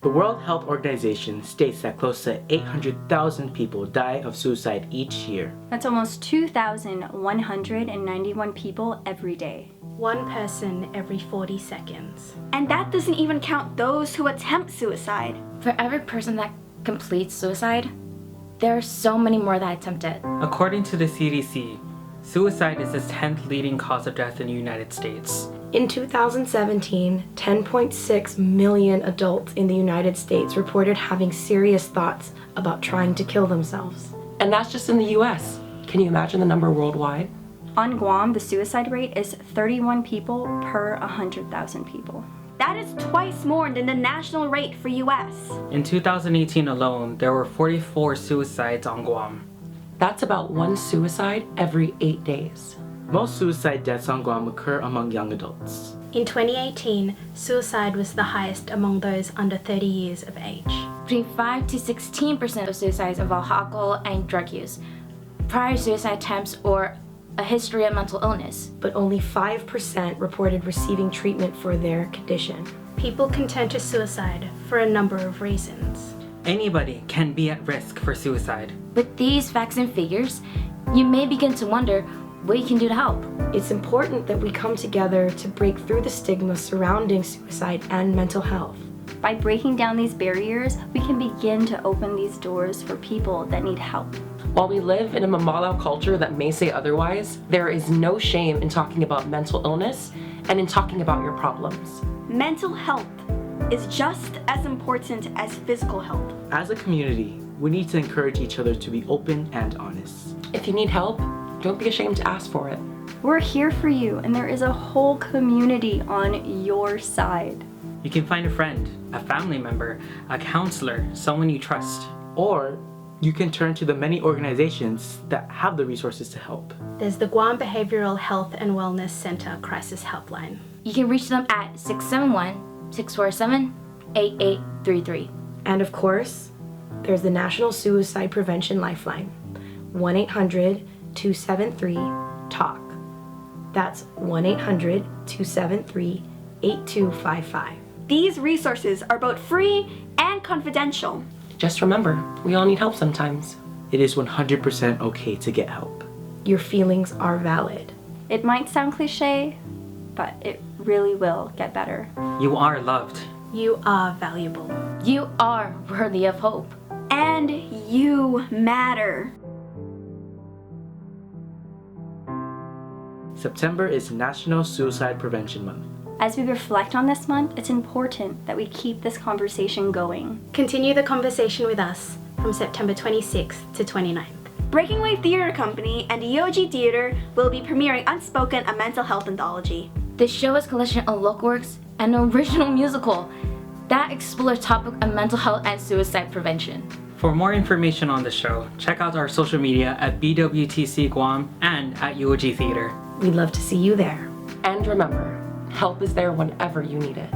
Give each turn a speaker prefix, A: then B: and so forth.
A: The World Health Organization states that close to 800,000 people die of suicide each year.
B: That's almost 2,191 people every day.
C: One person every 40 seconds.
B: And that doesn't even count those who attempt suicide.
D: For every person that completes suicide, there are so many more that attempt it.
E: According to the CDC, suicide is the 10th leading cause of death in the United States.
F: In 2017, 10.6 million adults in the United States reported having serious thoughts about trying to kill themselves.
G: And that's just in the US. Can you imagine the number worldwide?
B: On Guam, the suicide rate is 31 people per 100,000 people. That is twice more than the national rate for US.
E: In 2018 alone, there were 44 suicides on Guam.
G: That's about one suicide every 8 days.
A: Most suicide deaths on Guam occur among young adults.
C: In 2018, suicide was the highest among those under 30 years of age.
D: Between 5 to 16% of suicides involve alcohol and drug use, prior suicide attempts, or a history of mental illness.
F: But only 5% reported receiving treatment for their condition.
C: People can turn to suicide for a number of reasons.
E: Anybody can be at risk for suicide.
D: With these facts and figures, you may begin to wonder what you can do to help.
F: It's important that we come together to break through the stigma surrounding suicide and mental health.
B: By breaking down these barriers, we can begin to open these doors for people that need help.
G: While we live in a mamalau culture that may say otherwise, there is no shame in talking about mental illness and in talking about your problems.
B: Mental health is just as important as physical health.
A: As a community, we need to encourage each other to be open and honest.
G: If you need help, don't be ashamed to ask for it.
B: We're here for you, and there is a whole community on your side.
E: You can find a friend, a family member, a counselor, someone you trust.
A: Or you can turn to the many organizations that have the resources to help.
C: There's the Guam Behavioral Health and Wellness Center Crisis Helpline.
D: You can reach them at 671-647-8833.
F: And of course, there's the National Suicide Prevention Lifeline, 1-800-273-TALK. That's 1-800-273-8255.
B: These resources are both free and confidential.
G: Just remember, we all need help sometimes.
A: It is 100% okay to get help.
F: Your feelings are valid.
B: It might sound cliche, but it really will get better.
E: You are loved.
C: You are valuable.
D: You are worthy of hope.
B: And you matter.
A: September is National Suicide Prevention Month.
B: As we reflect on this month, it's important that we keep this conversation going.
C: Continue the conversation with us from September 26th to 29th.
B: Breaking Wave Theater Company and EOG Theater will be premiering Unspoken, a mental health anthology.
D: The show is a collection of local works and an original musical that explores topics of mental health and suicide prevention.
E: For more information on the show, check out our social media at BWTC Guam and at UOG Theater.
F: We'd love to see you there.
G: And remember, help is there whenever you need it.